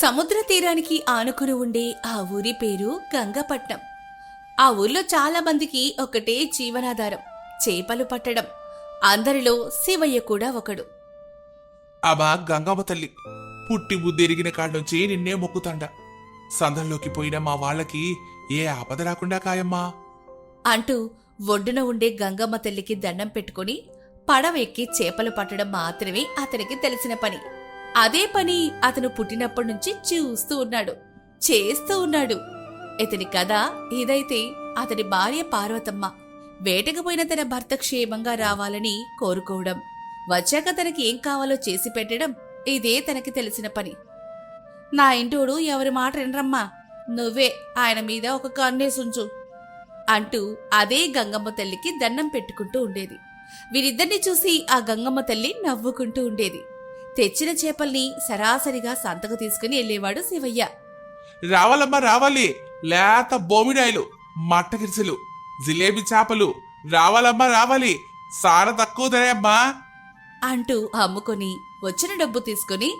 సముద్ర తీరానికి ఆనుకుని ఉండే ఆ ఊరి పేరు గంగపట్నం. ఆ ఊర్లో చాలా మందికి ఒకటే జీవనాధారం, చేపలు పట్టడం. అందరిలో శివయ్య కూడా ఒకడు. అబా గంగమ్మ తల్లి, పుట్టి బుద్ధిరిగిన కాడ్నుంచి నిన్నే మొక్కుతాండ. సందంలోకి పోయిన మా వాళ్ళకి ఏ ఆపద రాకుండా కాయమ్మా అంటూ ఒడ్డున ఉండే గంగమ్మ తల్లికి దండం పెట్టుకుని పడవ ఎక్కి చేపలు పట్టడం మాత్రమే అతనికి తెలిసిన పని. అదే పని అతను పుట్టినప్పటి నుంచి చూస్తూ ఉన్నాడు, చేస్తూ ఉన్నాడు. ఇతని కథ ఇదైతే అతని భార్య పార్వతమ్మ వేటకు పోయిన తన భర్త క్షేమంగా రావాలని కోరుకోవడం, వచ్చాక తనకి ఏం కావాలో చేసి పెట్టడం ఇదే తనకి తెలిసిన పని. నా ఇంటోడు ఎవరి మాట వినరమ్మా, నువ్వే ఆయన మీద ఒక కన్నేసుంచు అంటూ అదే గంగమ్మ తల్లికి దండం పెట్టుకుంటూ ఉండేది. వీరిద్దరిని చూసి ఆ గంగమ్మ తల్లి నవ్వుకుంటూ ఉండేది. తెచ్చిన చేపల్ని సరాసరిగా సంతకు తీసుకుని వెళ్లేవాడు శివయ్య. రావాలమ్మా రావాలి, లేత బోమిడాయిలు, మట్టగిరిసెలు, జిలేబీ చేపలు రావాలమ్మా రావాలి, సార తక్కువ ధరమ్మా అంటూ అమ్ముకొని వచ్చిన డబ్బు తీసుకుని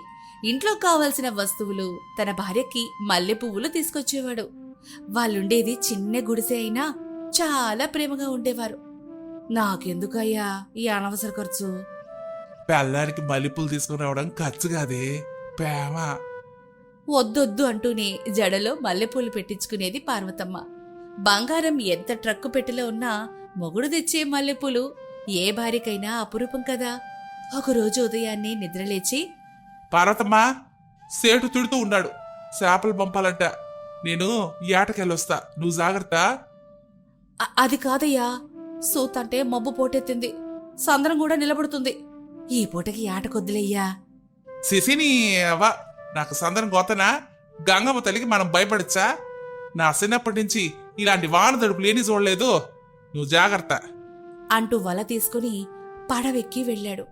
ఇంట్లో కావలసిన వస్తువులు, తన భార్యకి మల్లె పువ్వులు తీసుకొచ్చేవాడు. వాళ్ళుండేది చిన్న గుడిసె అయినా చాలా ప్రేమగా ఉండేవారు. నాకెందుకయ్యా ఈ అనవసర ఖర్చు? పెళ్ళానికి మల్లెపూలు తీసుకుని రావడం ఖర్చు కాదే, ప్రేమ. వద్దొద్దు అంటూనే జడలో మల్లెపూలు పెట్టించుకునేది పార్వతమ్మ. బంగారం ఎంత ట్రక్కు పెట్టెలో ఉన్నా మొగుడు తెచ్చే మల్లెపూలు ఏ భార్యకైనా అపురూపం కదా. ఒకరోజు ఉదయాన్నే నిద్రలేచి, పార్వతమ్మా, సేటు తిడుతూ ఉన్నాడు, చేపలు పంపాలంట. నేను ఏటకెళ్ళొస్తా, నువ్వు జాగ్రత్త. అది కాదయ్యా, సూతంటే మబ్బు పోటెత్తింది, సంద్రం కూడా నిలబడుతుంది. ఈ పూటకి ఆటకొద్దులయ్యా. శిశిని అవ్వ, నాకు సందరం గోతనా? గంగమ్మ తల్లికి మనం భయపడచ్చా? నా చిన్నప్పటి నుంచి ఇలాంటి వాన తడుపులు ఏని చూడలేదు, నువ్వు జాగ్రత్త అంటూ వల తీసుకుని పడవెక్కి వెళ్ళాడు.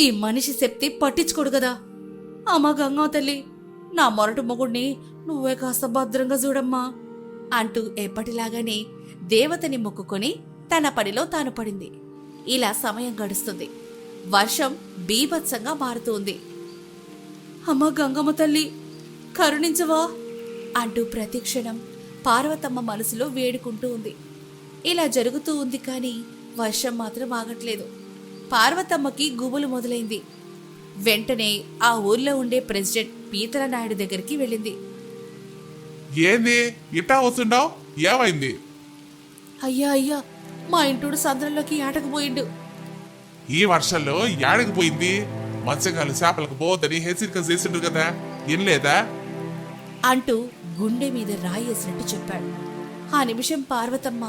ఈ మనిషి చెప్తే పట్టించుకోడు కదా. అమ్మా గంగమ్మ తల్లి, నా మొరటు మొగుడిని నువ్వే కాస్త భద్రంగా చూడమ్మా అంటూ ఎప్పటిలాగానే దేవతని మొక్కుకొని తన పనిలో తాను పడింది. ఇలా సమయం గడుస్తుంది. వర్షం బీభత్సంగా మారుతుంది. అమ్మా గంగమ్మ తల్లి, కరుణించవా అంటూ ప్రతిక్షణం పార్వతమ్మ మనసులో వేడుకుంటూ ఉంది. ఇలా జరుగుతూ ఉంది కానీ వర్షం మాత్రం ఆగట్లేదు. పార్వతమ్మకి గుబులు మొదలైంది. వెంటనే ఆ ఊర్లో ఉండే ప్రెసిడెంట్ పీతల నాయుడు దగ్గరికి వెళ్ళింది. ఏంది ఇట్టా వస్తుండావు, ఏమైంది? అయ్యా అయ్యా, మా ఇంటోడు సంద్రంలోకి ఆటకపోయిండు. ఈ వర్షంలో ఏడకి పోయింది? మత్స్యకాలు చేపలకు పోవద్దని హెచ్చరిక చేసిండు కదా, ఏం లేదా? అంటూ గుండె మీద రాయేసినట్టు చెప్పాడు. ఆ నిమిషం పార్వతమ్మ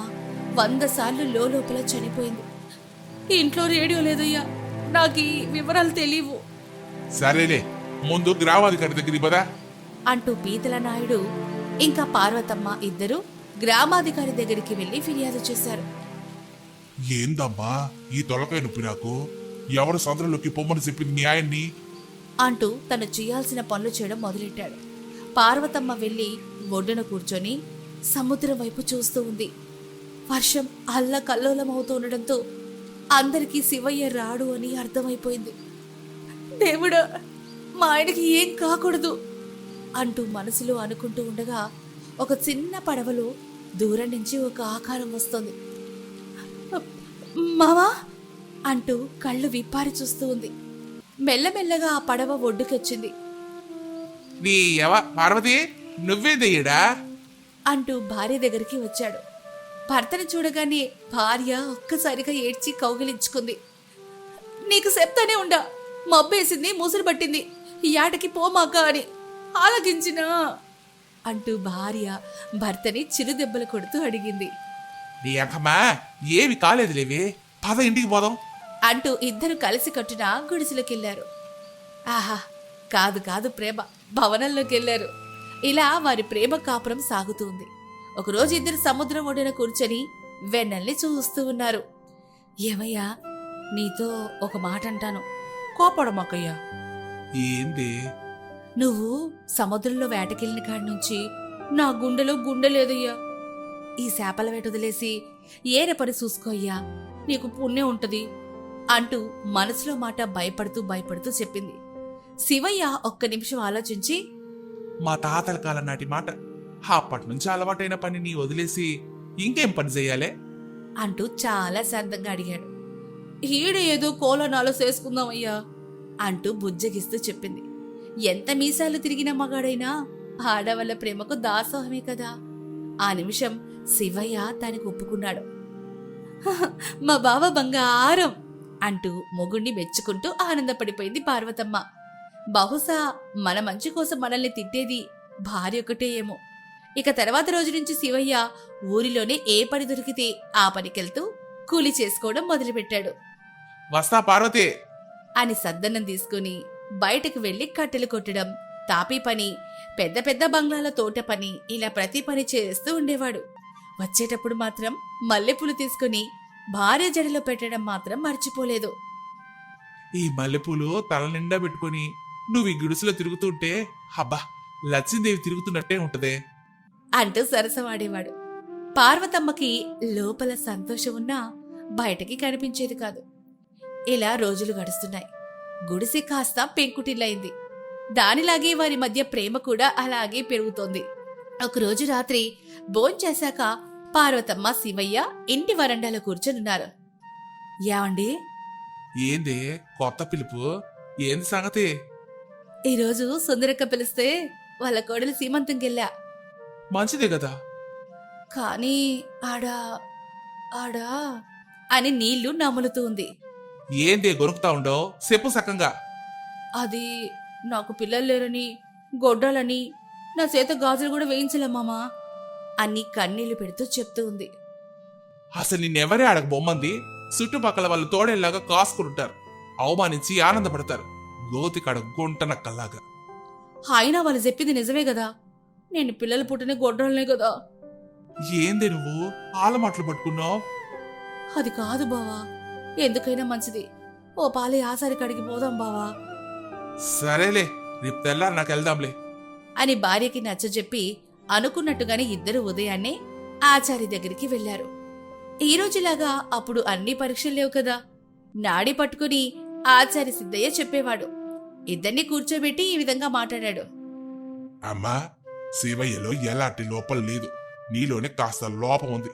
100 సార్లు లోపల చనిపోయింది. ఇంట్లో రేడియో లేదయ్యా, నాకు ఈ వివరాలు తెలియవు సరేలే, ముందు గ్రామాధికారి దగ్గరికి పదా అంటూ పీతల నాయుడు ఇంకా పార్వతమ్మ ఇద్దరు గ్రామాధికారి దగ్గరికి వెళ్లి ఫిర్యాదు చేశారు. ఏందమ్మా ఈ తొలకాయ నొప్పి నాకు? ఎవరు సంద్రంలోకి పొమ్మని చెప్పింది మీ ఆయన్ని? అంటూ తను చేయాల్సిన పనులు చేయడం మొదలెట్టాడు. పార్వతమ్మ వెళ్లి ఒడ్డున కూర్చొని సముద్రం వైపు చూస్తూ ఉంది. వర్షం అల్లకల్లోలమవుతూ ఉండడంతో అందరికీ శివయ్య రాడు అని అర్థమైపోయింది. దేవుడా, మా ఆయనకి ఏం కాకూడదు అంటూ మనసులో అనుకుంటూ ఉండగా ఒక చిన్న పడవలో దూరం నుంచి ఒక ఆకారం వస్తుంది. మావా అంటూ కళ్ళు విప్పారి చూస్తూ ఉంది. మెల్లమెల్లగా ఆ పడవ ఒడ్డుకొచ్చింది. నీ పార్వతి, నువ్వే దెయ్యడా అంటూ భార్య దగ్గరికి వచ్చాడు. భర్తని చూడగానే భార్య ఒక్కసారిగా ఏడ్చి కౌగిలించుకుంది. నీకు చెప్తానే ఉండా, మబ్బేసింది, ముసురు పట్టింది, ఈ ఆటకి పోమాక అని ఆలగించినా అంటూ భార్య భర్తని చిరుదెబ్బలు కొడుతూ అడిగింది. నీ అంకమ్మా, ఏమి కాలేదులేవి, పద ఇంటికి పోదాం అంటూ ఇద్దరు కలిసి కట్టున గుడిసెలోకెళ్లారు. ఆహా, కాదు కాదు ప్రేమ, భవనంలోకెళ్లారు. ఇలా వారి ప్రేమ కాపురం సాగుతుంది. ఒకరోజు ఇద్దరు సముద్రం ఒడ్డున కూర్చొని వెన్నెల్ని చూస్తూ ఉన్నారు. ఏమయ్యా, నీతో ఒక మాట అంటాను, కోపడమాకయ్యా. ఏంది? నువ్వు సముద్రంలో వేటకెళ్ళిన కాడి నుంచి నా గుండెలో గుండె లేదయ్యా. ఈ చేపల వేట వదిలేసి ఏరే పని చూసుకోయ్యా, నీకు పుణ్యం ఉంటది అంటూ మనసులో మాట భయపడుతూ చెప్పింది. శివయ్య ఒక్క నిమిషం ఆలోచించి, మా తాతల కాలం నాటి మాట. అప్పటి నుంచి అలవాటైన పనిని వదిలేసి ఇంకేం పని చెయ్యాలే అంటూ చాలా శాంతంగా అడిగాడు. ఈడ ఏదో కోలనాలు చేసుకుందామయ్యా అంటూ బుజ్జగిస్తూ చెప్పింది. ఎంత మీసాలు తిరిగిన మగాడైనా ఆడవాళ్ళ ప్రేమకు దాసోహమే కదా. ఆ నిమిషం శివయ్య తనకు ఒప్పుకున్నాడు. మా బావ బంగారం అంటూ మొగుణ్ణి మెచ్చుకుంటూ ఆనందపడిపోయింది పార్వతమ్మ. బహుశా మన మంచి కోసం మనల్ని తిట్టేది భార్య ఒకటే ఏమో. ఇక తర్వాత రోజు నుంచి శివయ్య ఊరిలోనే ఏ పని దొరికితే ఆ పనికెళ్తూ కూలి చేసుకోవడం మొదలుపెట్టాడు. వస్తా పార్వతి అని సద్దన్నం తీసుకుని బయటకు వెళ్లి కట్టెలు కొట్టడం, తాపీ పని, పెద్ద పెద్ద బంగ్లాల తోట పని, ఇలా ప్రతి పని చేస్తూ ఉండేవాడు. వచ్చేటప్పుడు మాత్రం మల్లెపూలు తీసుకుని భార్య జడలో పెట్టడం మాత్రం మర్చిపోలేదు. ఈ మల్లెపూలు తల నిండా పెట్టుకుని నువ్వు ఈ గుడిసెలో తిరుగుతుంటే హబ్బా లక్ష్మీదేవి తిరుగుతున్నట్టే ఉంటదే అంటూ సరసవాడేవాడు. పార్వతమ్మకి లోపల సంతోషం ఉన్నా బయటకి కనిపించేది కాదు. ఇలా రోజులు గడుస్తున్నాయి. గుడిసె కాస్త పెంకుటిల్లయింది. దానిలాగే వారి మధ్య ప్రేమ కూడా అలాగే పెరుగుతోంది. ఒకరోజు రాత్రి భోంచేశాక పార్వతమ్మ, శివయ్య ఇంటి వరండాలో కూర్చొనున్నారు. ఏమండి, ఏందే కొత్త పిలుపు? ఏంది సంగతి? ఈరోజు సుందరక్క పిలిస్తే వాళ్ళ కోడలు సీమంతంకెళ్ళా. మంచిదే కదా. కానీ ఆడా ఆడా అని నీళ్లు నములుతూ ఉంది. ఏందే గొరుకుతా ఉండో చెప్పు సకంగా. అది నాకు పిల్లలు లేరని, గొడ్డాలని నా చేత గాజులు కూడా వేయించలే మామా అని కన్నీళ్లు పెడుతూ చెప్తూ ఉంది. అసలు నిన్నెవరే ఆడక బొమ్మంది? చుట్టుపక్కల వాళ్ళు తోడేలాగా కాసుకుంటారు, అవమానించి ఆనందపడతారు. గోతి కాడ గుంటనక్కల్లాగా. అయినా వాళ్ళు చెప్పింది నిజమే కదా. నేను పిల్లలు పుట్టిన గొడ్డాలనే కదా. ఏందే నువ్వు ఆలమాటలు పట్టుకున్నావు? అది కాదు బావా, ఎందుకైనా మంచిది ఓ పాలే ఆసారి కడిగి పోదాం బావా సరేలే, రేపు తెల్లారి నాకు వెళ్దాంలే అని భార్యకి నచ్చజెప్పి అనుకున్నట్టుగానే ఇద్దరు ఉదయాన్నే ఆచారి దగ్గరికి వెళ్లారు. ఈ రోజులాగా అప్పుడు అన్ని పరీక్షలు లేవు కదా. నాడి పట్టుకుని ఆచారి సిద్ధయ్య చెప్పేవాడు. ఇద్దరిని కూర్చోబెట్టి ఈ విధంగా మాట్లాడాడు. అమ్మా, శివయ్యలో ఎలాంటి లోపం లేదు, నీలోనే కాస్త లోపం ఉంది.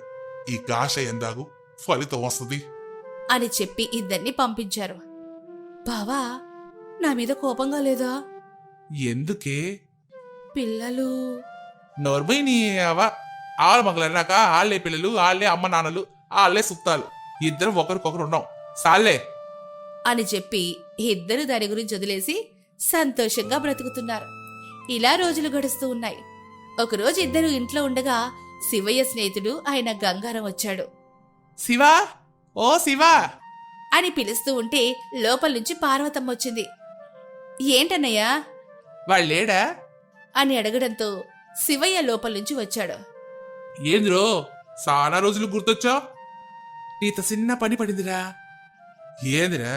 ఈ కాష ఎందాగు ఫలితం వస్తుంది అని చెప్పి ఇద్దరిని పంపించారు. బావా, నా మీద కోపంగా లేదా? ఎందుకే? పిల్లలు నోర్మై నీ ఆళ్ళ మగలన్నాక ఆళ్లే పిల్లలు, ఆళ్లే అమ్మ నాన్నలు, ఆళ్లే సుత్తాలు. ఇద్దరు ఒకరికొకరు ఉన్నాం సాలే అని చెప్పి ఇద్దరు దాని గురించి వదిలేసి సంతోషంగా బ్రతుకుతున్నారు. ఇలా రోజులు గడుస్తూ ఉన్నాయి. ఒకరోజు ఇద్దరు ఇంట్లో ఉండగా శివయ్య స్నేహితుడు ఆయన గంగారం వచ్చాడు. శివా, ఓ శివా అని పిలుస్తూ ఉంటే లోపల నుంచి పార్వతమ్మ వచ్చింది. ఏంటన్నయ్యా వాళ్ళేడా అని అడగడంతో శివయ్య లోపల నుంచి వచ్చాడు. ఏంద్రో చాలా రోజులు గుర్తొచ్చావు? నీత చిన్న పని పడిందిరా. ఏందిరా?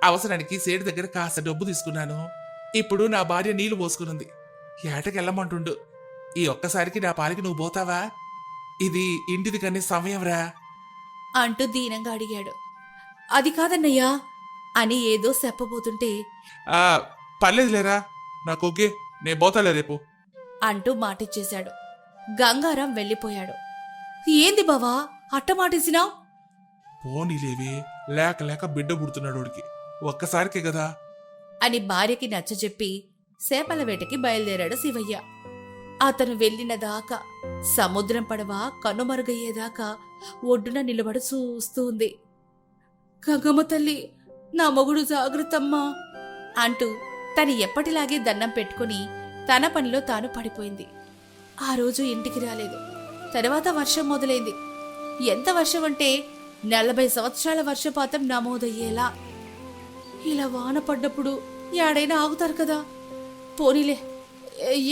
అవసరానికి సేటు దగ్గర కాస్త డబ్బు తీసుకున్నాను. ఇప్పుడు నా భార్య నీళ్లు పోసుకునుంది. ఏటకెళ్ళమంటుండు. ఈ ఒక్కసారికి నా పాలికి నువ్వు పోతావా? ఇది ఇంటిది కనే సమయంరా అంటూ దీనంగా అడిగాడు. అది కాదన్నయ్యా అని ఏదో చెప్పబోతుంటే పర్లేదులేరా, నాకు ఓకే, నేను పోతాలే రేపు అంటూ మాటిచ్చేశాడు. గంగారం వెళ్ళిపోయాడు. ఏంది బావా అట్ట మాటేసినావ్? పోనీలేవి, లేక లేక బిడ్డ పుడుతున్నాడు వాడికి, ఒక్కసారికే కదా అని భార్యకి నచ్చజెప్పి చేపల వేటకి బయలుదేరాడు శివయ్య. అతను వెళ్లిన దాకా సముద్రం పడవ కనుమరుగయ్యేదాకా ఒడ్డున నిలబడి చూస్తూ ఉంది. గంగమ్మ తల్లి, నా మొగుడు జాగ్రత్తమ్మా అంటూ తను ఎప్పటిలాగే దండం పెట్టుకుని తన పనిలో తాను పడిపోయింది. ఆ రోజు ఇంటికి రాలేదు. తర్వాత వర్షం మొదలైంది. ఎంత వర్షం అంటే 40 సంవత్సరాల వర్షపాతం నమోదయ్యేలా. ఇలా వాన పడ్డప్పుడు యాడైనా ఆగుతారు కదా, పోనీలే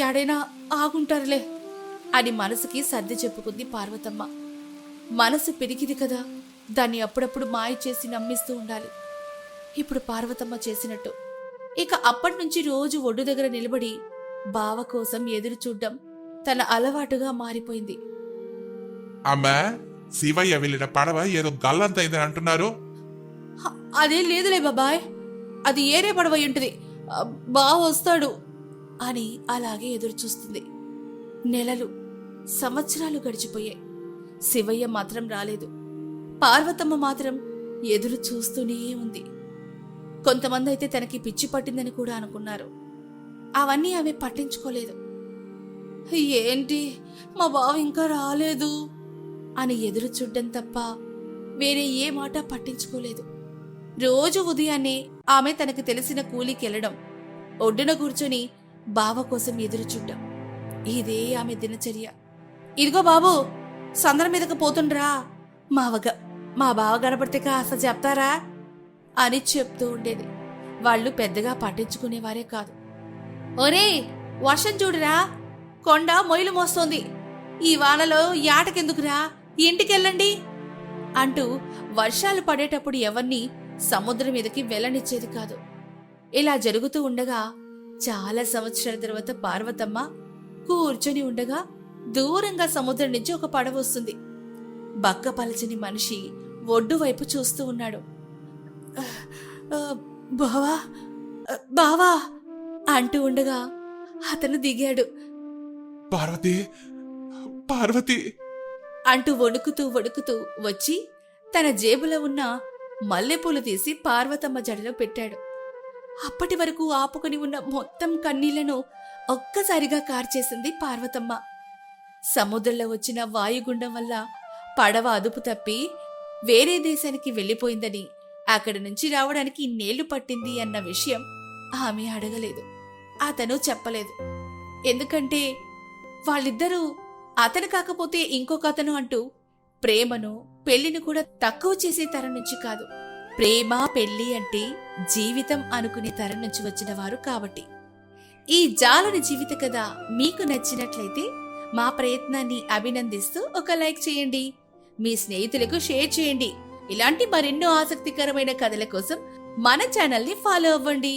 యాడైనా ఆగుంటారులే అని మనసుకి సర్ది చెప్పుకుంది పార్వతమ్మ. మనసు పెరిగింది కదా, దాన్ని అప్పుడప్పుడు మాయ చేసి నమ్మిస్తూ ఉండాలి. ఇప్పుడు పార్వతమ్మ చేసినట్టు. ఇక అప్పటినుంచి రోజు ఒడ్డు దగ్గర నిలబడి బావ కోసం ఎదురు చూడ్డం తన అలవాటుగా మారిపోయింది. అమ్మా, శివయ్య వెళ్ళిన పడవ ఏదో గల్లంతైందని అంటున్నారు. అదేం లేదులే బాబాయ్, అది ఏరే పడవ ఉంటుంది. బావ వస్తాడు అని అలాగే ఎదురు చూస్తుంది. నెలలు, సంవత్సరాలు గడిచిపోయాయి. శివయ్య మాత్రం రాలేదు. పార్వతమ్మ మాత్రం ఎదురు చూస్తూనే ఉంది. కొంతమంది అయితే తనకి పిచ్చి పట్టిందని కూడా అనుకున్నారు. అవన్నీ ఆమె పట్టించుకోలేదు. ఏంటి మా బావ ఇంకా రాలేదు అని ఎదురు చూడ్డం తప్ప వేరే ఏ మాట పట్టించుకోలేదు. రోజు ఉదయాన్నే ఆమె తనకు తెలిసిన కూలికి వెళ్ళడం, ఒడ్డున కూర్చొని బావ కోసం ఎదురు చూడ్డం, ఇదే ఆమె దినచర్య. ఇదిగో బాబు, సందర మీదకు పోతుండ్రా, మా బావ కనపడితే కాస్త చెప్తారా అని చెప్తూ ఉండేది. వాళ్ళు పెద్దగా పట్టించుకునేవారే కాదు. ఒరే, వర్షం చూడురా, కొండ మొయిలు మోస్తోంది, ఈ వానలో యాటకెందుకురా, ఇంటికెళ్ళండి అంటూ వర్షాలు పడేటప్పుడు ఎవరిని సముద్రం మీదకి వెళ్ళనిచ్చేది కాదు. ఇలా జరుగుతూ ఉండగా చాలా సంవత్సరాల తర్వాత పార్వతమ్మ కూర్చొని ఉండగా దూరంగా సముద్రం నుంచి ఒక పడవ వస్తుంది. బక్కపలచని మనిషి ఒడ్డు వైపు చూస్తూ ఉన్నాడు. బావా బావా అంటూ ఉండగా అతను దిగాడు. పార్వతి, పార్వతి అంటూ వణుకుతూ వచ్చి తన జేబులో ఉన్న మల్లెపూలు తీసి పార్వతమ్మ జడలో పెట్టాడు. అప్పటి వరకు ఆపుకుని ఉన్న మొత్తం కన్నీళ్లను ఒక్కసారిగా కార్చేసింది పార్వతమ్మ. సముద్రంలో వచ్చిన వాయుగుండం వల్ల పడవ అదుపు తప్పి వేరే దేశానికి వెళ్లిపోయిందని, అక్కడి నుంచి రావడానికి ఇన్నేళ్లు పట్టింది అన్న విషయం ఆమె అడగలేదు. అతను చెప్పలేదు. ఎందుకంటే వాళ్ళిద్దరూ అతను కాకపోతే ఇంకొక అతను అంటూ ప్రేమను, పెళ్లిని కూడా తక్కువ చేసే తరం నుంచి కాదు, ప్రేమ పెళ్లి అంటే జీవితం అనుకునే తరం నుంచి వచ్చిన వారు కాబట్టి. ఈ జాలని జీవిత కథ మీకు నచ్చినట్లయితే మా ప్రయత్నాన్ని అభినందిస్తూ ఒక లైక్ చేయండి. మీ స్నేహితులకు షేర్ చేయండి. ఇలాంటి మరెన్నో ఆసక్తికరమైన కథల కోసం మన ఛానల్ని ఫాలో అవ్వండి.